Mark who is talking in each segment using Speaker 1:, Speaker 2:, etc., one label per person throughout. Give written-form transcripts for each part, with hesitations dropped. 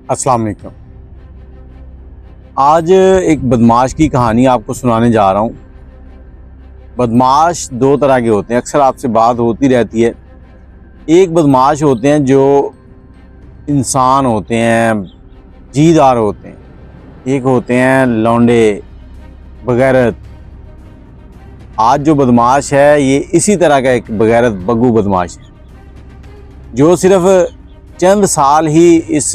Speaker 1: अस्सलाम वालेकुम। आज एक बदमाश की कहानी आपको सुनाने जा रहा हूँ। बदमाश दो तरह के होते हैं, अक्सर आपसे बात होती रहती है। एक बदमाश होते हैं जो इंसान होते हैं, जीदार होते हैं। एक होते हैं लौंडे बगैरत। आज जो बदमाश है ये इसी तरह का एक बगैरत बग्गू बदमाश है, जो सिर्फ चंद साल ही इस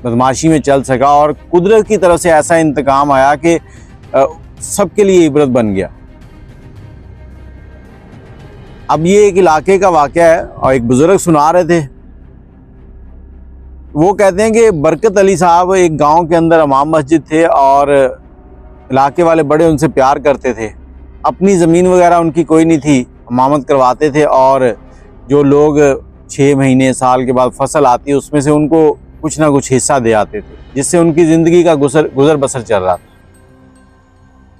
Speaker 1: बदमाशी में चल सका और कुदरत की तरफ से ऐसा इंतकाम आया कि सबके लिए इबरत बन गया। अब ये एक इलाके का वाक़या है और एक बुजुर्ग सुना रहे थे। वो कहते हैं कि बरकत अली साहब एक गांव के अंदर इमाम मस्जिद थे और इलाके वाले बड़े उनसे प्यार करते थे। अपनी ज़मीन वगैरह उनकी कोई नहीं थी, इमामत करवाते थे और जो लोग 6 महीने साल के बाद फसल आती है उसमें से उनको कुछ ना कुछ हिस्सा दे आते थे, जिससे उनकी ज़िंदगी का गुजर बसर चल रहा था।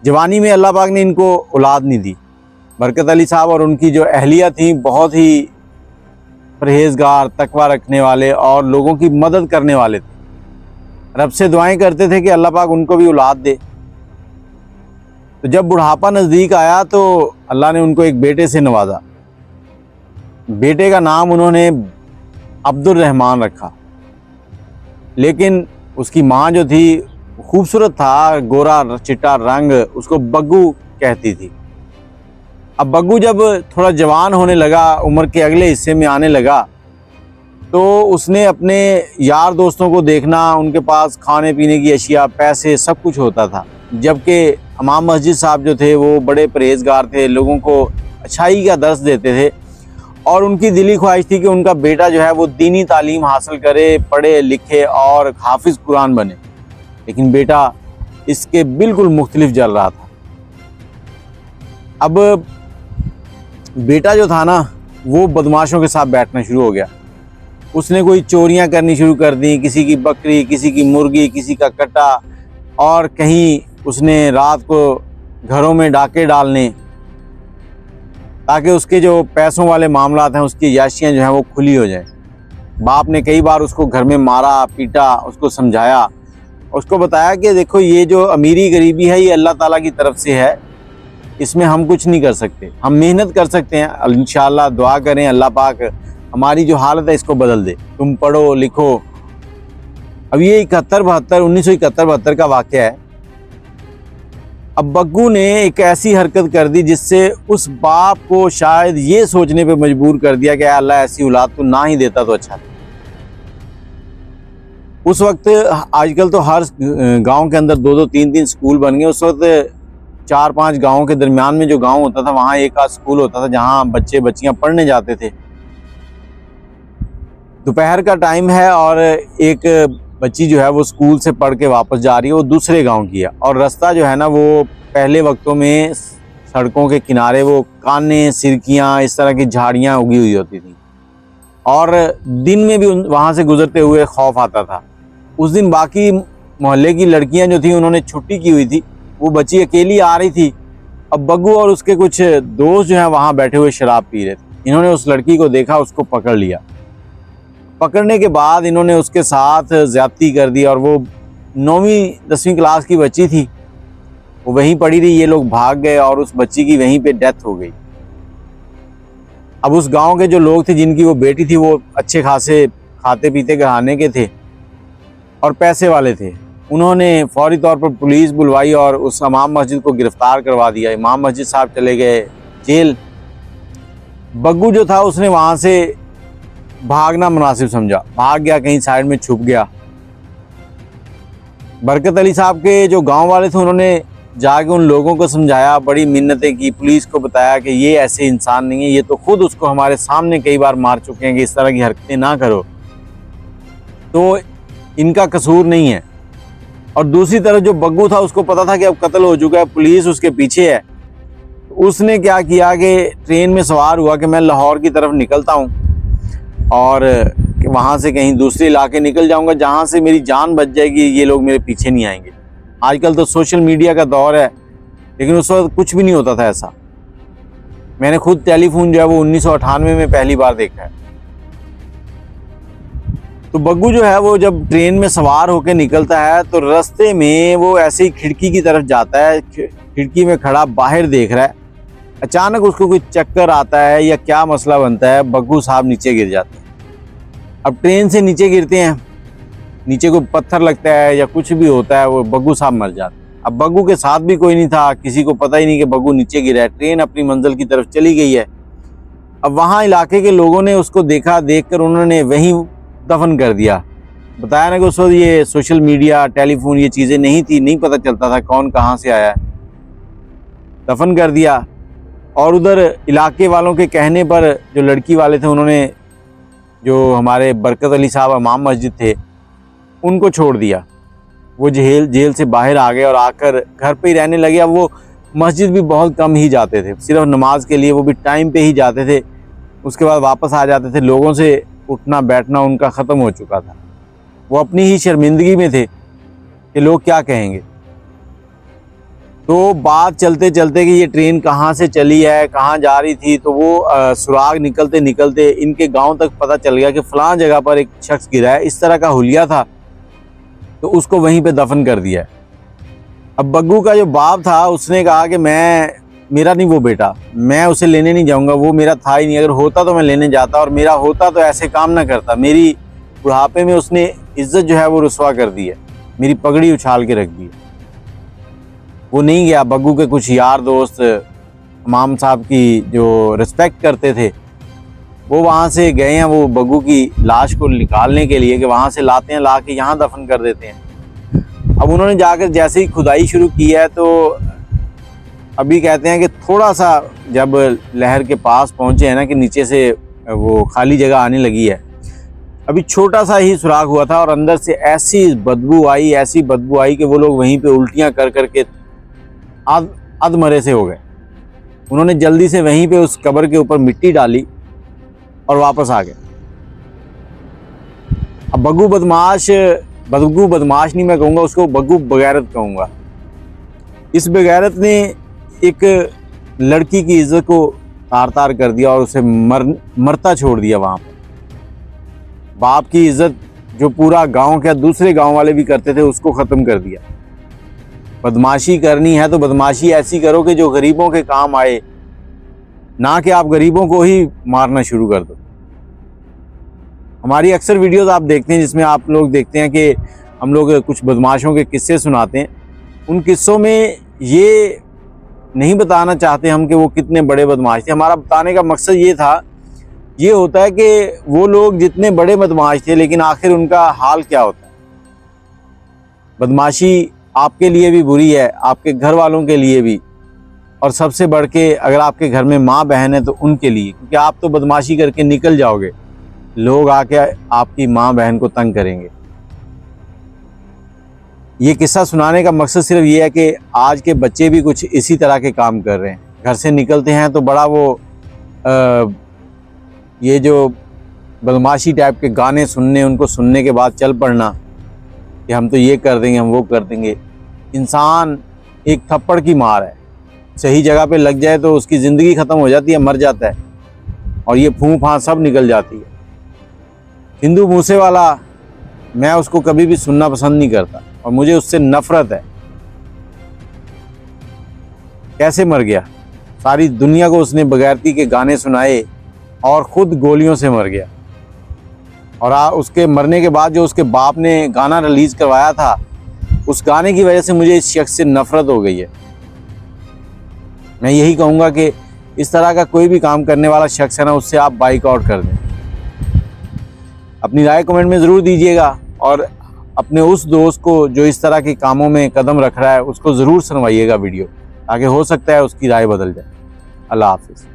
Speaker 1: जवानी में अल्लाह पाक ने इनको औलाद नहीं दी। बरकत अली साहब और उनकी जो अहलिया थी बहुत ही परहेज़गार, तकवा रखने वाले और लोगों की मदद करने वाले थे। रब से दुआएं करते थे कि अल्लाह पाक उनको भी औलाद दे। तो जब बुढ़ापा नज़दीक आया तो अल्लाह ने उनको एक बेटे से नवाजा। बेटे का नाम उन्होंने अब्दुल रहमान रखा, लेकिन उसकी माँ जो थी खूबसूरत था, गोरा चिट्टा रंग, उसको बग्गू कहती थी। अब बग्गू जब थोड़ा जवान होने लगा, उम्र के अगले हिस्से में आने लगा, तो उसने अपने यार दोस्तों को देखना, उनके पास खाने पीने की अशिया, पैसे, सब कुछ होता था। जबकि इमाम मस्जिद साहब जो थे वो बड़े परहेज़गार थे, लोगों को अच्छाई का दर्स देते थे और उनकी दिली ख्वाहिश थी कि उनका बेटा जो है वो दीनी तालीम हासिल करे, पढ़े लिखे और हाफिज़ कुरान बने। लेकिन बेटा इसके बिल्कुल मुख्तलिफ चल रहा था। अब बेटा जो था ना, वो बदमाशों के साथ बैठना शुरू हो गया। उसने कोई चोरियां करनी शुरू कर दी, किसी की बकरी, किसी की मुर्गी, किसी का कटा, और कहीं उसने रात को घरों में डाके डालने, ताकि उसके जो पैसों वाले मामलात हैं, उसकी याशियाँ जो हैं वो खुली हो जाए। बाप ने कई बार उसको घर में मारा पीटा, उसको समझाया, उसको बताया कि देखो ये जो अमीरी गरीबी है ये अल्लाह ताला की तरफ से है, इसमें हम कुछ नहीं कर सकते। हम मेहनत कर सकते हैं, इंशाअल्लाह दुआ करें अल्लाह पाक हमारी जो हालत है इसको बदल दे, तुम पढ़ो लिखो। अब ये 1971-72 का वाक़या है। अब बग्गू ने एक ऐसी हरकत कर दी जिससे उस बाप को शायद ये सोचने पे मजबूर कर दिया कि अल्लाह ऐसी औलाद तो ना ही देता तो अच्छा था। उस वक्त, आजकल तो हर गांव के अंदर 2-2, 3-3 स्कूल बन गए। उस वक्त 4-5 गांवों के दरमियान में जो गांव होता था वहाँ एक आध स्कूल होता था जहाँ बच्चे बच्चियाँ पढ़ने जाते थे। दोपहर का टाइम है और एक बच्ची जो है वो स्कूल से पढ़ के वापस जा रही है, वो दूसरे गांव की है और रास्ता जो है ना वो पहले वक्तों में सड़कों के किनारे वो काने, सिरकियाँ, इस तरह की झाड़ियाँ उगी हुई होती थी और दिन में भी वहाँ से गुजरते हुए खौफ आता था। उस दिन बाकी मोहल्ले की लड़कियाँ जो थी उन्होंने छुट्टी की हुई थी, वो बच्ची अकेली आ रही थी। अब बग्गू और उसके कुछ दोस्त जो हैं वहाँ बैठे हुए शराब पी रहे थे। इन्होंने उस लड़की को देखा, उसको पकड़ लिया। पकड़ने के बाद इन्होंने उसके साथ ज़्यादती कर दी और वो 9वीं-10वीं क्लास की बच्ची थी, वो वहीं पड़ी रही। ये लोग भाग गए और उस बच्ची की वहीं पे डेथ हो गई। अब उस गांव के जो लोग थे जिनकी वो बेटी थी वो अच्छे खासे खाते पीते घराने के थे और पैसे वाले थे। उन्होंने फौरी तौर पर पुलिस बुलवाई और उस इमाम मस्जिद को गिरफ़्तार करवा दिया। इमाम मस्जिद साहब चले गए जेल। बग्गू जो था उसने वहाँ से भागना मुनासिब समझा, भाग गया, कहीं साइड में छुप गया। बरकत अली साहब के जो गांव वाले थे उन्होंने जाके उन लोगों को समझाया, बड़ी मिन्नतें की, पुलिस को बताया कि ये ऐसे इंसान नहीं है, ये तो खुद उसको हमारे सामने कई बार मार चुके हैं कि इस तरह की हरकतें ना करो, तो इनका कसूर नहीं है। और दूसरी तरफ जो बग्गू था उसको पता था कि अब कत्ल हो चुका है, पुलिस उसके पीछे है। उसने क्या किया कि ट्रेन में सवार हुआ कि मैं लाहौर की तरफ निकलता हूँ और वहाँ से कहीं दूसरे इलाके निकल जाऊँगा जहाँ से मेरी जान बच जाएगी, ये लोग मेरे पीछे नहीं आएंगे। आजकल तो सोशल मीडिया का दौर है, लेकिन उस वक्त कुछ भी नहीं होता था ऐसा। मैंने खुद टेलीफोन जो है वो 1998 में पहली बार देखा है। तो बग्गू जो है वो जब ट्रेन में सवार होकर निकलता है तो रास्ते में वो ऐसे ही खिड़की की तरफ जाता है, खिड़की में खड़ा बाहर देख रहा है। अचानक उसको कोई चक्कर आता है या क्या मसला बनता है, बग्गू साहब नीचे गिर जाते हैं। अब ट्रेन से नीचे गिरते हैं, नीचे कोई पत्थर लगता है या कुछ भी होता है, वो बग्गू साहब मर जाते हैं। अब बग्गू के साथ भी कोई नहीं था, किसी को पता ही नहीं कि बग्गू नीचे गिरा है। ट्रेन अपनी मंजिल की तरफ चली गई है। अब वहाँ इलाके के लोगों ने उसको देखा, देखकर उन्होंने वहीं दफन कर दिया। बताया ना कि उस वक्त ये सोशल मीडिया, टेलीफोन, ये चीज़ें नहीं थी, नहीं पता चलता था कौन कहाँ से आया है। दफन कर दिया। और उधर इलाके वालों के कहने पर जो लड़की वाले थे, उन्होंने जो हमारे बरकत अली साहब इमाम मस्जिद थे, उनको छोड़ दिया। वो जेल से बाहर आ गए और आकर घर पे ही रहने लगे। अब वो मस्जिद भी बहुत कम ही जाते थे, सिर्फ नमाज के लिए, वो भी टाइम पे ही जाते थे, उसके बाद वापस आ जाते थे। लोगों से उठना बैठना उनका ख़त्म हो चुका था। वो अपनी ही शर्मिंदगी में थे कि लोग क्या कहेंगे। तो बात चलते चलते कि ये ट्रेन कहाँ से चली है, कहाँ जा रही थी, तो वो सुराग निकलते निकलते इनके गांव तक पता चल गया कि फ़लाँ जगह पर एक शख्स गिरा है। इस तरह का हुलिया था, तो उसको वहीं पे दफन कर दिया है। अब बग्गू का जो बाप था उसने कहा कि मेरा नहीं वो बेटा, मैं उसे लेने नहीं जाऊंगा, वो मेरा था ही नहीं। अगर होता तो मैं लेने जाता, और मेरा होता तो ऐसे काम ना करता। मेरी बुढ़ापे में उसने इज्जत जो है वो रुसवा कर दी है, मेरी पगड़ी उछाल के रख दी है। वो नहीं गया। बग्गू के कुछ यार दोस्त इमाम साहब की जो रिस्पेक्ट करते थे, वो वहाँ से गए हैं वो बग्गू की लाश को निकालने के लिए, कि वहाँ से लाते हैं, ला के यहाँ दफन कर देते हैं। अब उन्होंने जाकर जैसे ही खुदाई शुरू की है, तो अभी कहते हैं कि थोड़ा सा जब लहर के पास पहुँचे हैं ना, कि नीचे से वो खाली जगह आने लगी है, अभी छोटा सा ही सुराग हुआ था और अंदर से ऐसी बदबू आई कि वो लोग वहीं पे उल्टियाँ कर करके अधमरे से हो गए। उन्होंने जल्दी से वहीं पे उस कब्र के ऊपर मिट्टी डाली और वापस आ गए। अब बग्गू बदमाश नहीं मैं कहूँगा उसको, बग्गू बगैरत कहूँगा। इस बगैरत ने एक लड़की की इज्जत को तार तार कर दिया और उसे मरता छोड़ दिया वहाँ पर। बाप की इज्जत जो पूरा गांव क्या दूसरे गांव वाले भी करते थे, उसको ख़त्म कर दिया। बदमाशी करनी है तो बदमाशी ऐसी करो कि जो गरीबों के काम आए, ना कि आप गरीबों को ही मारना शुरू कर दो। हमारी अक्सर वीडियोस आप देखते हैं जिसमें आप लोग देखते हैं कि हम लोग कुछ बदमाशों के किस्से सुनाते हैं। उन किस्सों में ये नहीं बताना चाहते हम कि वो कितने बड़े बदमाश थे। हमारा बताने का मकसद ये होता है कि वो लोग जितने बड़े बदमाश थे, लेकिन आखिर उनका हाल क्या होता है। बदमाशी आपके लिए भी बुरी है, आपके घर वालों के लिए भी, और सबसे बढ़ के अगर आपके घर में माँ बहन है तो उनके लिए, क्योंकि आप तो बदमाशी करके निकल जाओगे, लोग आके आपकी माँ बहन को तंग करेंगे। ये किस्सा सुनाने का मकसद सिर्फ ये है कि आज के बच्चे भी कुछ इसी तरह के काम कर रहे हैं। घर से निकलते हैं तो बड़ा वो ये जो बदमाशी टाइप के गाने सुनने, उनको सुनने के बाद चल पड़ना कि हम तो ये कर देंगे, हम वो कर देंगे। इंसान एक थप्पड़ की मार है, सही जगह पे लग जाए तो उसकी ज़िंदगी ख़त्म हो जाती है, मर जाता है, और ये फूंफ फां सब निकल जाती है। हिंदू मूसेवाला, मैं उसको कभी भी सुनना पसंद नहीं करता और मुझे उससे नफ़रत है। कैसे मर गया, सारी दुनिया को उसने बगैरती के गाने सुनाए और ख़ुद गोलियों से मर गया। और उसके मरने के बाद जो उसके बाप ने गाना रिलीज़ करवाया था, उस गाने की वजह से मुझे इस शख्स से नफ़रत हो गई है। मैं यही कहूँगा कि इस तरह का कोई भी काम करने वाला शख्स है ना, उससे आप बाइकआउट कर दें। अपनी राय कमेंट में ज़रूर दीजिएगा, और अपने उस दोस्त को जो इस तरह के कामों में कदम रख रहा है उसको ज़रूर सुनवाइएगा वीडियो, ताकि हो सकता है उसकी राय बदल जाए। अल्लाह हाफ़िज़।